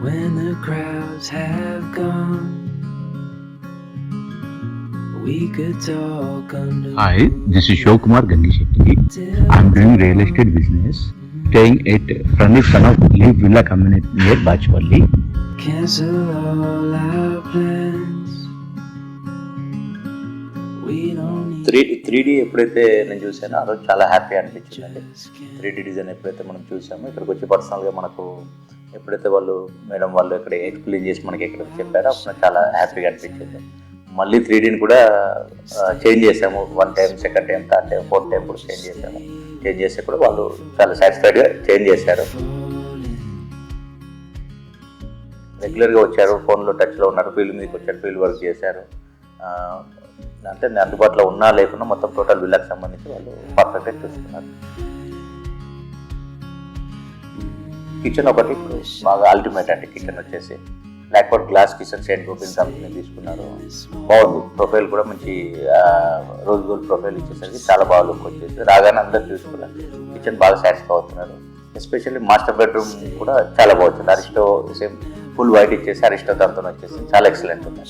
when the crowds have gone. We could talk under. Hi, this is Shivkumar Gangishetty. I'm doing real estate business, staying at Pranit Kanaf Leaf Villa Community near Bachpalli. Cancel all our plans. We don't need. 3D ఎప్పుడైతే నేను చూసానో ఆ రోజు చాలా happy అనిపించిందండి. 3D design ఎప్పుడైతే మనం చూసామో ఇక్కడికి వచ్చి పర్సనల్గా మనకు ఎప్పుడైతే వాళ్ళు మేడం వాళ్ళు ఇక్కడ ఎక్స్ప్లెయిన్ చేసి మనకి ఎక్కడ చెప్పారో అప్పుడు చాలా హ్యాపీగా అనిపించింది. మళ్ళీ 3Dని కూడా చేంజ్ చేసాము. 1 time, 2nd time, 3rd time, 4th time కూడా చేంజ్ చేసాము. చేంజ్ చేస్తే కూడా వాళ్ళు చాలా సాటిస్ఫైడ్గా చేంజ్ చేశారు. రెగ్యులర్గా వచ్చారు, ఫోన్లో టచ్లో ఉన్నారు, ఫీల్డ్ మీదకి వచ్చారు, ఫీల్డ్ వర్క్ చేశారు. అంటే అందుబాటులో ఉన్నా లేకున్నా మొత్తం టోటల్ విల్లాకి సంబంధించి వాళ్ళు పర్ఫెక్ట్గా చూస్తున్నారు. కిచెన్ ఒకటి ఇప్పుడు బాగా అల్టిమేట్ అండి. కిచెన్ వచ్చేసి బ్లాక్వర్డ్ గ్లాస్ కిచెన్ సెయింట్ గోపిన్ కంపెనీ తీసుకున్నారు. బాగుంది. ప్రొఫైల్ కూడా మంచి రోజ్ గోల్డ్ ప్రొఫైల్ ఇచ్చేసరికి చాలా బాగా లుక్ వచ్చేసి రాగానే అందరు చూసుకున్నారు. కిచెన్ బాగా సాటిస్ఫై అవుతున్నారు. ఎస్పెషల్లీ మాస్టర్ బెడ్రూమ్ కూడా చాలా బాగుంది. అరిస్టో సేమ్ ఫుల్ వైట్ ఇచ్చేసి అరిస్టో దాంతో వచ్చేసి చాలా ఎక్సలెంట్ ఉంది.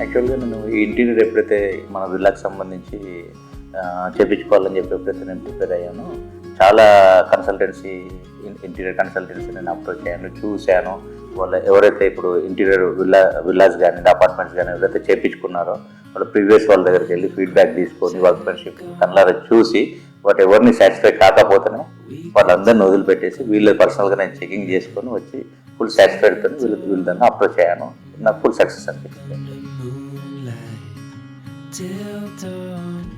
యాక్చువల్గా నేను ఈ ఇంటీరియర్ ఎప్పుడైతే మన విల్లాకి సంబంధించి చేయించుకోవాలని చెప్పి ఎప్పుడైతే నేను ప్రిపేర్ అయ్యానో చాలా ఇంటీరియర్ కన్సల్టెన్సీ నేను అప్రోచ్ అయ్యాను, చూశాను. వాళ్ళ ఎవరైతే ఇప్పుడు ఇంటీరియర్ విల్లాస్ కానీ అపార్ట్మెంట్స్ కానీ ఎవరైతే చేయించుకున్నారో వాళ్ళ ప్రీవియస్ వాళ్ళ దగ్గరికి వెళ్ళి ఫీడ్బ్యాక్ తీసుకొని వర్క్మెన్షిప్ కళ్ళారా చూసి వాటి ఎవరిని సాటిస్ఫై కాకపోతేనే వాళ్ళందరినీ వదిలిపెట్టేసి వీళ్ళు పర్సనల్గా నేను చెకింగ్ చేసుకొని వచ్చి ఫుల్ సాటిస్ఫైడ్తో వీళ్ళని అప్రోచ్ అయ్యాను. నాకు ఫుల్ సక్సెస్ అనిపించింది.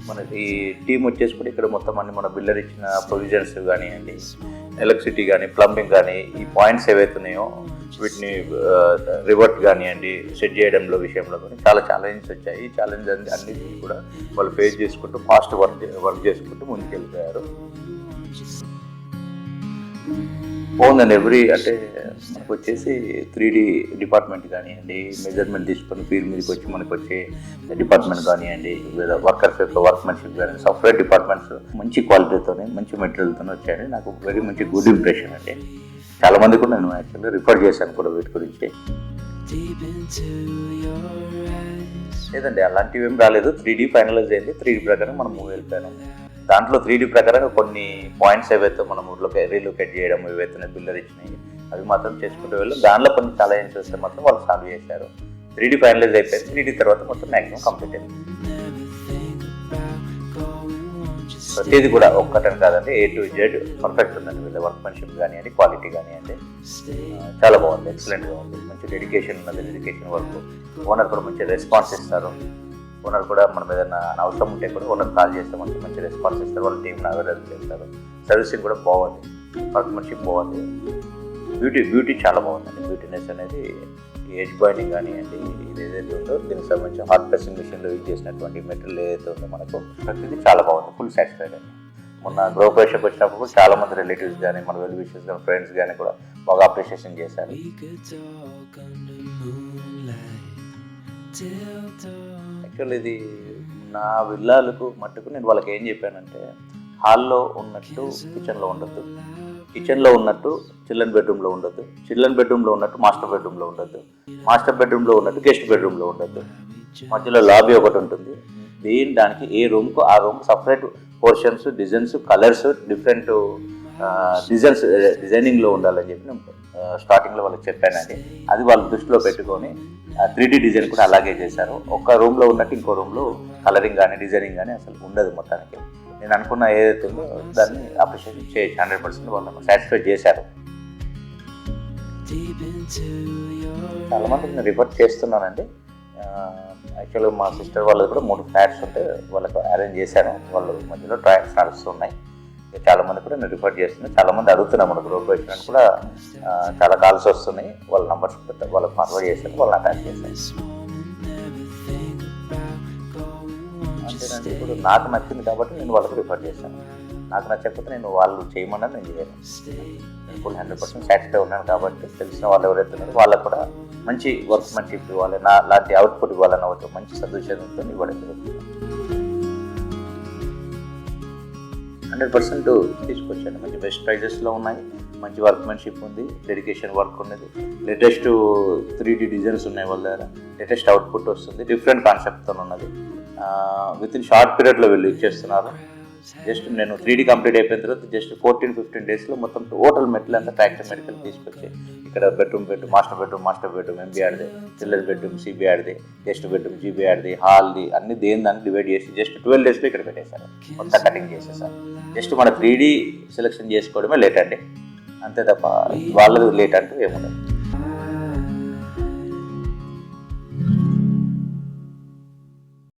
మనకి ఈ టీం వచ్చేసి కూడా ఇక్కడ మొత్తం అన్ని మన బిల్డర్ ఇచ్చిన ప్రొవిజన్స్ కానివ్వండి, ఎలక్ట్రిసిటీ కానీ, ప్లంబింగ్ కానీ, ఈ పాయింట్స్ ఏవైతే ఉన్నాయో వీటిని రివర్ట్ కానివ్వండి సెట్ చేయడంలో విషయంలో కానీ చాలా ఛాలెంజెస్ వచ్చాయి. ఈ ఛాలెంజ్ అన్నిటినీ కూడా వాళ్ళు ఫేస్ చేసుకుంటూ ఫాస్ట్ వర్క్ చేసుకుంటూ ముందుకు వెళ్ళిపోయారు. బాగుందండి. అంటే మనకు వచ్చేసి 3D డిపార్ట్మెంట్ కానివ్వండి, మెజర్మెంట్ తీసుకొని ఫీల్డ్ మీదకి వచ్చి మనకు వచ్చే డిపార్ట్మెంట్ కానివ్వండి, వర్కర్స్ యొక్క వర్క్మెన్షిప్ కానీ సాఫ్ట్వేర్ డిపార్ట్మెంట్స్ మంచి క్వాలిటీతో మంచి మెటీరియల్తో వచ్చాయండి. నాకు వెరీ మంచి గుడ్ ఇంప్రెషన్ అండి. చాలా మంది కూడా నేను యాక్చువల్గా రిఫర్ చేశాను కూడా వీటి గురించి. లేదండి అలాంటివి ఏం రాలేదు. 3D ఫైనలైజ్ అయింది. 3D ప్రకారం మనం మూవ్ వెళ్ళిపోయాను. దాంట్లో 3D ప్రకారంగా కొన్ని పాయింట్స్ ఏవైతే మనం రీలొకేట్ చేయడం ఏవైతే బిల్డర్ ఇచ్చినాయి అవి మాత్రం చేసుకుంటూ వెళ్ళాం. దానిలో కొన్ని ఛాలెంజెస్ వస్తే మాత్రం వాళ్ళు సాల్వ్ చేశారు. 3D ఫైనలైజ్ అయిపోయింది. 3D తర్వాత మొత్తం మ్యాక్సిమం కంప్లీట్ అయింది. ప్రతిదీ కూడా ఒక్కటని కాదండి, A to Z పర్ఫెక్ట్ ఉందండి. వీళ్ళ వర్క్మెన్షిప్ కానివ్వండి, క్వాలిటీ కానివ్వండి చాలా బాగుంది, ఎక్సలెంట్గా ఉంది. మంచి డెడికేషన్ ఉన్నది. Dedication work. ఓనర్ కూడా మంచి రెస్పాన్స్ ఇస్తారు. ఓనర్ కూడా మనం ఏదైనా అవసరం ఉంటే కూడా ఓనర్ కాల్ చేస్తే మనకి మంచి రెస్పాన్స్ ఇస్తారు. వాళ్ళ టీంని అవైలబుల్ చేస్తారు. సర్వీసింగ్ కూడా బాగుంది. వర్క్మెన్షిప్ బాగుంది. బ్యూటీ చాలా బాగుందండి. బ్యూటీనెస్ అనేది ఏజ్ బాయిండింగ్ కానివ్వండి, ఇది ఏదైతే ఉందో దీనికి సంబంధించి హాట్ ప్రెసింగ్ మిషన్లో యూజ్ చేసినటువంటి మెటీరియల్ ఏదైతే ఉందో మనకు ప్రతిదీ చాలా బాగుంది. ఫుల్ సాటిస్ఫైడ్ అండి. మొన్న గృహప్రవేశంకి వచ్చినప్పుడు కూడా చాలా మంది రిలేటివ్స్ కానీ, మన వెల్ విషెస్ కానీ, ఫ్రెండ్స్ కానీ కూడా బాగా అప్రిషియేషన్ చేశారు. యాక్చువల్ ఇది నా విల్లాలకు మట్టుకు నేను వాళ్ళకి ఏం చెప్పానంటే హాల్లో ఉన్నట్టు కిచెన్లో ఉండొద్దు, కిచెన్లో ఉన్నట్టు చిల్డ్రన్ బెడ్రూమ్లో ఉండొద్దు, చిల్డ్రన్ బెడ్రూమ్లో ఉన్నట్టు మాస్టర్ బెడ్రూమ్లో ఉండొద్దు, మాస్టర్ బెడ్రూమ్లో ఉన్నట్టు గెస్ట్ బెడ్రూమ్లో ఉండొద్దు. మధ్యలో లాబీ ఒకటి ఉంటుంది. దానికి ఏ రూమ్కు ఆ room separate portions, designs, colours different డిజైనింగ్లో ఉండాలని చెప్పి నేను స్టార్టింగ్లో వాళ్ళకి చెప్పానండి. అది వాళ్ళు దృష్టిలో పెట్టుకొని 3D డిజైన్ కూడా అలాగే చేశారు. ఒక్క రూమ్లో ఉన్నట్టు ఇంకో రూమ్లో కలరింగ్ కానీ డిజైనింగ్ కానీ అసలు ఉండదు. మొత్తానికి నేను అనుకున్న ఏదైతే ఉందో దాన్ని అప్రిషియేట్ చేయొచ్చు. 100% వాళ్ళు సాటిస్ఫై చేశారు. చాలామంది నేను రిఫర్ చేస్తున్నానండి. యాక్చువల్గా మా సిస్టర్ వాళ్ళది కూడా 3 ఫ్లాట్స్ ఉంటే వాళ్ళకు అరేంజ్ చేశాను. వాళ్ళు మధ్యలో ట్రయల్స్ నడుస్తున్నాయి. చాలామంది కూడా నేను రిఫర్ చేస్తున్నాను. చాలామంది అడుగుతున్నాను. మన గ్రూప్ కూడా చాలా కాల్స్ వస్తున్నాయి. వాళ్ళ నంబర్స్ వాళ్ళకి ఫార్వర్డ్ చేశాను, వాళ్ళని అటాచ్ చేశాను. అంతేనండి. ఇప్పుడు నాకు నచ్చింది కాబట్టి నేను వాళ్ళకి రిఫర్ చేశాను. నాకు నచ్చకపోతే నేను వాళ్ళు చేయమన్నా నేను చేయను. నేను ఫుల్ 100% సాటిస్ఫై ఉన్నాను కాబట్టి తెలిసిన వాళ్ళు ఎవరైతే ఉన్నారో వాళ్ళకు కూడా మంచి వర్క్మెన్షిప్ ఇవ్వాలి, నా లాంటి అవుట్పుట్ ఇవ్వాలన్న ఒక మంచి సదుద్దేశంతో ఇవ్వడం జరుగుతుంది. 100% తీసుకొచ్చాను. మంచి బెస్ట్ ప్రైజెస్లో ఉన్నాయి. మంచి వర్క్మెన్షిప్ ఉంది, డెడికేషన్ వర్క్ ఉన్నది, లేటెస్ట్ 3D డిజైన్స్ ఉన్నాయి వాళ్ళ దగ్గర, లేటెస్ట్ అవుట్పుట్ వస్తుంది, డిఫరెంట్ కాన్సెప్ట్తో ఉన్నది. విత్ ఇన్ షార్ట్ పీరియడ్లో వీళ్ళు ఇచ్చేస్తున్నారు. జస్ట్ నేను 3D కంప్లీట్ అయిపోయిన తర్వాత జస్ట్ 14-15 డేస్లో మొత్తం టోటల్ మెటల్ అంతా ఫ్యాక్టరీ మెడికల్ తీసుకొచ్చి ఇక్కడ బెడ్రూమ్ మాస్టర్ బెడ్రూమ్ ఎంబీ ఆడిది, చిల్డ్రన్ బెడ్రూమ్ సిబి ఆడిది, గెస్ట్ బెడ్రూమ్ జీబీ ఆడిది, హాల్ది అన్ని దాన్ని డివైడ్ చేసి జస్ట్ 12 డేస్లో ఇక్కడ పెట్టేశారు, మొత్తం కటింగ్ చేసేసారు. జస్ట్ మన 3D సెలెక్షన్ చేసుకోవడమే లేట్ అండి, అంతే తప్ప వాళ్ళది లేట్ అంటూ ఏముండదు.